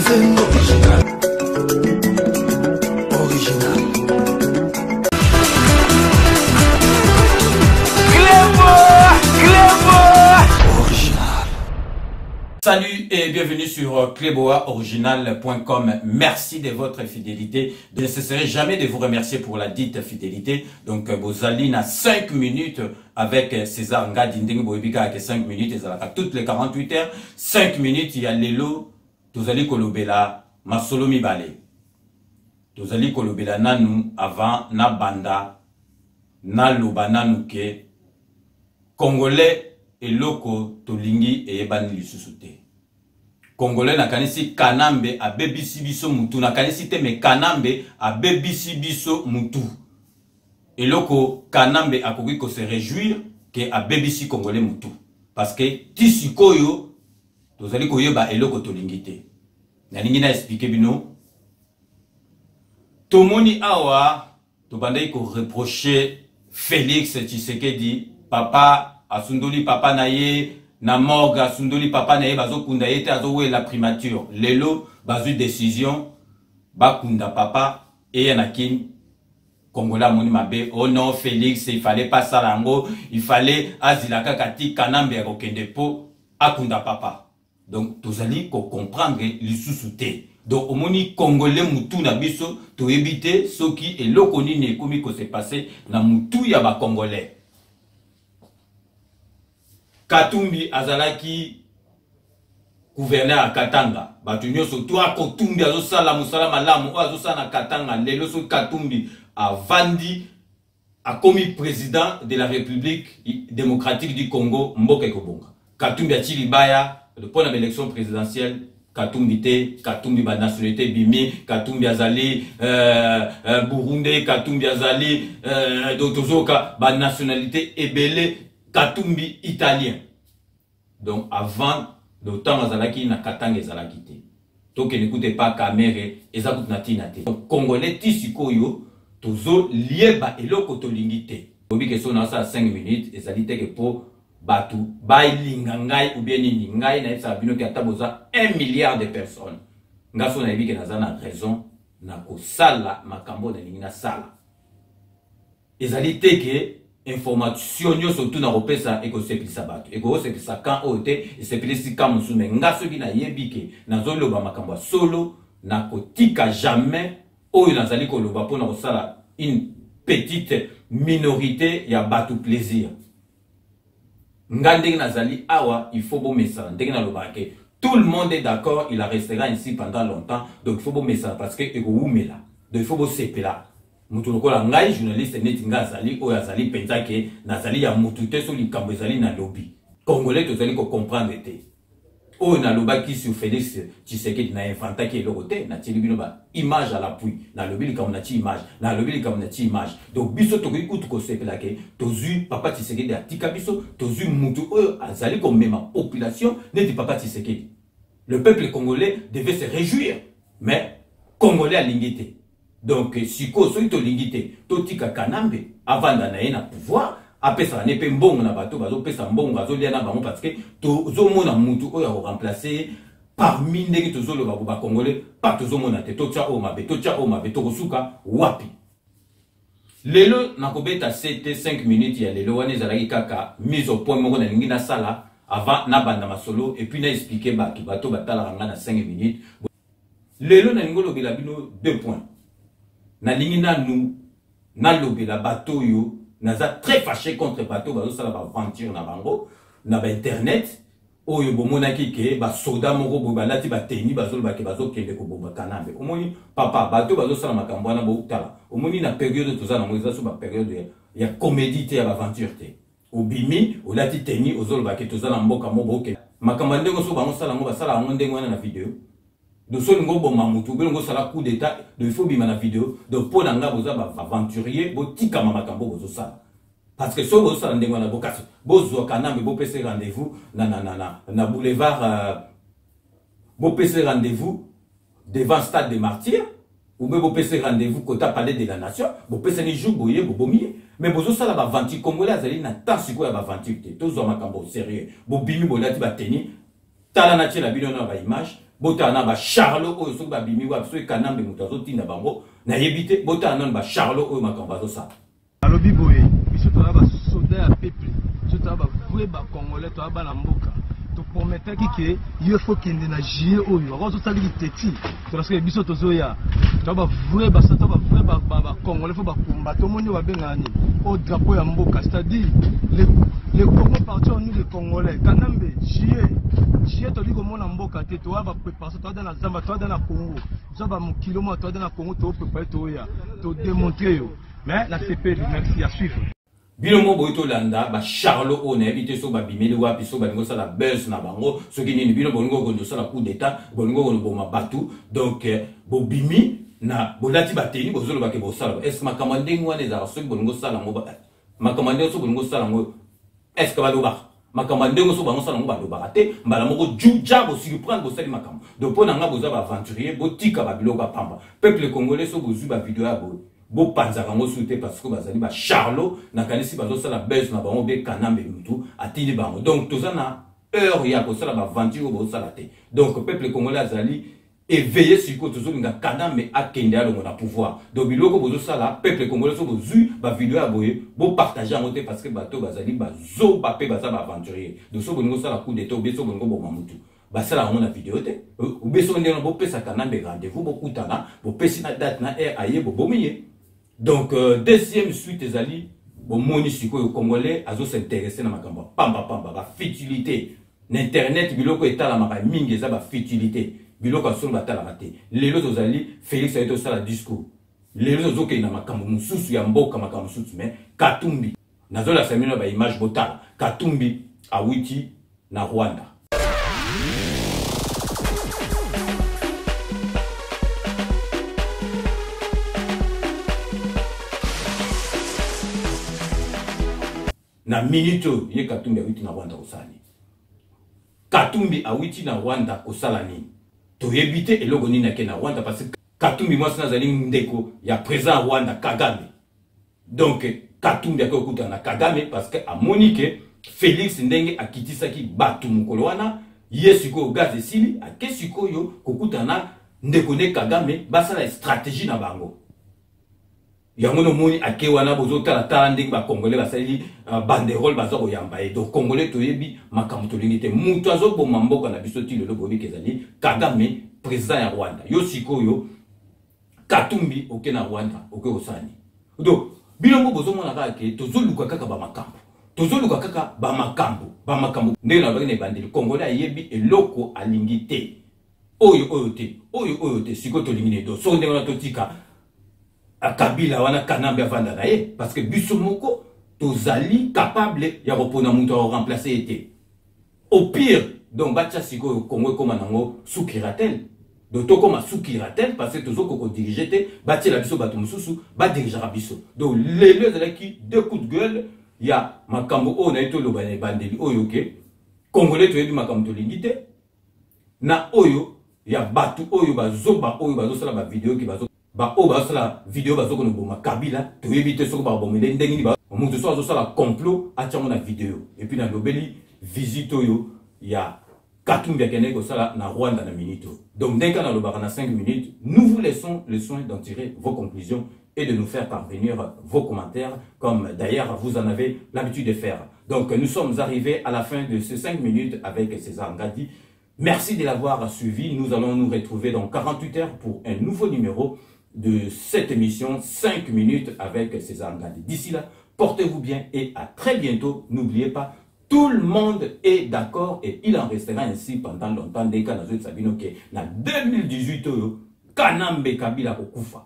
Original. Original. Salut et bienvenue sur cleboaoriginal.com. Merci de votre fidélité. Je ne cesserai jamais de vous remercier pour la dite fidélité. Donc, Bozali na 5 minutes avec César Ngadinding Boebika avec 5 minutes. Et ça toutes les 48 heures. 5 minutes, il y a Lelo. Tozali Kolobela, Masolo Mibale. Tozali Kolobela Nanu avant na banda. Na loba nanuke. Congolais. Et loko tolingi et ebani lisusuté. Congolais na kanisi kanambe a bebisi biso mutu na kanisi te me kanambe a bebisi biso mutu. Et loko kanambe a koki ko se réjouir que a bebisi congolais mutu parce que tisi koyo tozali koyeba eloko tolingi te. Na lingi na expliquer bino tomoni awa to bandai ko reprocher Félix Tshisekedi papa asundoli papa na ye na morgue asundoli papa na ye bazokunda ye te azowe la primature lelo bazu décision bakunda papa et yanakin Congolais moni mabe oh non Félix il fallait pas ça lango il fallait azilaka kati kanambe ya kokende po akunda papa donc tozali ko comprendre lisusu te donc omoni Congolais mutu na biso to éviter soki eloko nini ekomi ko se passer na mutu ya ba Congolais. Katumbi azalaki gouverneur à Katanga. Batunyo surtout à Katumbi azosala musala malamu o azosala Katanga lelo so Katumbi a vandi a commis président de la République démocratique du Congo Mboka Kobonga. Katumbi a Chilibaya pour l'élection présidentielle Katumbi te Katumbi ba nationalité bimi Katumbi azali Burundi Katumbi azali Dotozoka ba nationalité ebele Katumbi italien. Donc avant le temps azalaki na Katanga ezalaki te. Donc n'écoutez pas Kamere ezakut natina te. Donc Congolais tisikoyo tozo lieba eloko tolingi te. Obi question na ça 5 minutes ezali te que pour batu bailinga ngai ou bien nini ngai na esa bino ki ataboza 1 milliard de personnes. Ngaso na ebike nazana raison na ko sala makambo na lingi na sala. Ezali te que information surtout na repesa eko sepisa bato eko sepisa kan ote sepilisi kam musume ngaso ki na yebike na zoloba makambo solo na kotika jamais oyo nazali ko loba pona ko sala une petite minorité ya bato plaisir ngande nazali awa il faut bon message ndenge na loba ke tout le monde est d'accord il restera ici pendant longtemps donc il faut bon message parce que eko umela donc il faut bon sepela mutu lokola ngai journaliste neti ngazali o yazali penza ke nazali ya mutu te so likambo ezali na lobby congolais tozali ko comprendre te o na lobaki sur Félix Tshisekedi na inventa ke eloko te na tili bino ba image à l'appui na lobby likambo na ti image na lobby likambo na ti image donc biso tokoki kutu ko sepela ke tozu papa Tshisekedi atika biso tozu mutu o azali ko mema population neti papa Tshisekedi le peuple congolais devait se réjouir mais congolais a lingité. Donc, si ko so ito lingite, to tika kanambe, avanda na ye na pouvoir, apesa ne pe mbongo na bato, bazo pesa mbongo, bazo lia na bango, parce que to zo mona mutu oya ko remplacer parmi ndenge to zo lo ba congolais, pas to zo mona te, to tia o mabe, to kosuka wapi. Lelo na kobeta 5 minutes ya lelo wane zalaki kaka mise au point moko na lingi na sala avant na banda masolo et puis na expliquer bato batala ranga na 5 minutes. Lelo na ngolo bila bino 2 points. Na lingi na nous na lobela bateau yo naza très fâché contre bateau bazo sala ba aventure na bango na ba internet oyo bomona ki ke ba soda moko bo balati ba teni bazo ba ke bazo kende ko bomba kanambe omoni papa bateau bazo sala makambo na bo tala omoni na période tozana moza so ba période ya comédie te ya ba aventure te obimi olati teni ozolo ba ke tozana mboka mo boke makambo ndenge so bango sala mo ba sala ngo ndenge wana na vidéo. De son ngo bon mamutu belongo sala coup d'état de faut bima na vidéo de pour nanga boza ba aventurier botika mama kambo bozo sala parce que so bozo sala ndengwa na bokasi bozo kana me bo pese rendez-vous na boulevard bo pese rendez-vous devant stade des martyrs ou be bo pese rendez-vous kota palais de la nation bo pese ni jour boye bo bomier mais bozo sala ba aventure congolais azali na tansi ko ya ba aventure te tozo makambo sérieux bo bimi bolati ba teni tala na tela bino na ba image botana ba Charlot oyo soki ba bimi wa soki kanambe mutazo tinda bango na yebite botana ba Charlot oyo makambo zo sa alobi boye biso to ba soda ya peuple biso to ba vrai ba congolais to ba na mboka to promettre que il faut qu'il na jie oyo ba zo sali teti to parce que biso to zoya to ba vrai ba sata ba vrai ba congolais faut ba combattre to moni wa bengani au drapeau ya mboka, c'est-à-dire les Congo partout nous les Congolais kanambe jie to liko mona mboka te to ba préparer to dans la zamba to dans la Congo zo ba mo kilomètre to dans la Congo to préparer to ya to démontrer yo. Mais la CP, merci à suivre. Bilomo boito landa ba Charlot on évité so ba bimeli wa piso ba ngo sala buzz na bango so kini bino bongo gondo sala coup d'état bongo gondo boma batu donc bo bimi na bolati bateni bozolo ba ke bo sala est makamande ngwane za so bongo sala ngo ba makamande so bongo sala ngo est que ba do ba makamande ngo so bango sala ngo ba do ba te mbala moko juja bo surprendre bo sali makam donc pona nga boza ba aventurier botika ba biloko pamba peuple congolais so bozu ba vidéo ya bo bo panza kango souté parce que bazali ba Charlot na kanisi bazo sala buzz na bango be kanambe mutu atili bango donc tozana heure ya ko sala ba aventure bo sala te donc peuple congolais azali éveillé sur ko tozo linga kanambe akende alongo na pouvoir donc biloko bozo sala peuple congolais so bozu ba vidéo ya boye bo partager en te parce que bato bazali bazo ba pe baza ba aventurier donc so bongo sala coup d'état be so bongo bo mamutu basala on a vidéo te ou be so ndeno bo pesa kanambe rendez-vous bo kutana bo pesi na date na air aye bo bomiye. Donc, deuxième suite, ezali, bon, moni siko yo congolais, azo s'intéresser na makamba, pamba, ba futilité. N'internet, biloko etala maka mingi eza ba futilité. Biloko aso ba tala mate. Lelo tozali, Félix a été au sala discours. Lelo tozoke na makambo mususu ya mboka makambo mususu, mais Katumbi. Nazo la samina ba image botala. Katumbi, awiti, na Rwanda. Na minito ye Katumbi awiti na Rwanda kosala Katumbi awiti na Rwanda kosala nini to yebite eloko nini ke na Rwanda parce que Katumbi moi sina zali ndeko ya président Rwanda Kagame donc Katumbi akokuta na Kagame parce que a Monique Félix ndenge akitisaki batu mukolo wana yesiko gaz esili akesiko yo kokuta na ndeko ne Kagame basala stratégie na bango yango no moni akewana bozo tala tala ndenge ba congolais basali banderole bazako yamba e donc congolais toyebi makambo tolingite mutu azo mboka na biso ti lelo bobi kezali Kagame président ya Rwanda yo sikoyo Katumbi oke na Rwanda oke osani donc bilongo bozo mona ka ke tozoluka kaka ba makambo tozoluka kaka ba makambo ndenge na bakene bandeli congolais ayebi eloko alingite oyo te siko tolingine do so ndenge na totika Kabila wana kanambe avanda na ye parce que biso moko tozali capable ya repona mutu a remplacer été au pire donc bacha siko Congo comme nango sous curatelle donc to comme sous curatelle parce que tozo ko diriger te bacha la biso bato mususu ba diriger biso donc les qui deux coups de gueule ya makambo o na eto lo bandeli oyo ke congolais to yebi makambo to lingite na oyo ya batu oyo bazo sala ba vidéo ki bazo ba o ba sala vidéo bazo ko no boma Kabila to éviter soko ba bomele ndengini ba mutu so azo sala complot atiamo na vidéo et puis na lobeli visite yo ya Katumbi akene ko sala na Rwanda na minito donc dès qu'on a le bar na 5 minutes nous vous laissons le soin d'en tirer vos conclusions et de nous faire parvenir vos commentaires comme d'ailleurs vous en avez l'habitude de faire. Donc nous sommes arrivés à la fin de ces 5 minutes avec César Ngadi. Merci de l'avoir suivi. Nous allons nous retrouver dans 48 heures pour un nouveau numéro de cette émission 5 minutes avec César Ngadi. D'ici là, portez-vous bien et à très bientôt. N'oubliez pas, tout le monde est d'accord et il en restera ainsi pendant longtemps. Dès qu'on a vu Sabino qui est en 2018, Kanambe Kabila Kokufa.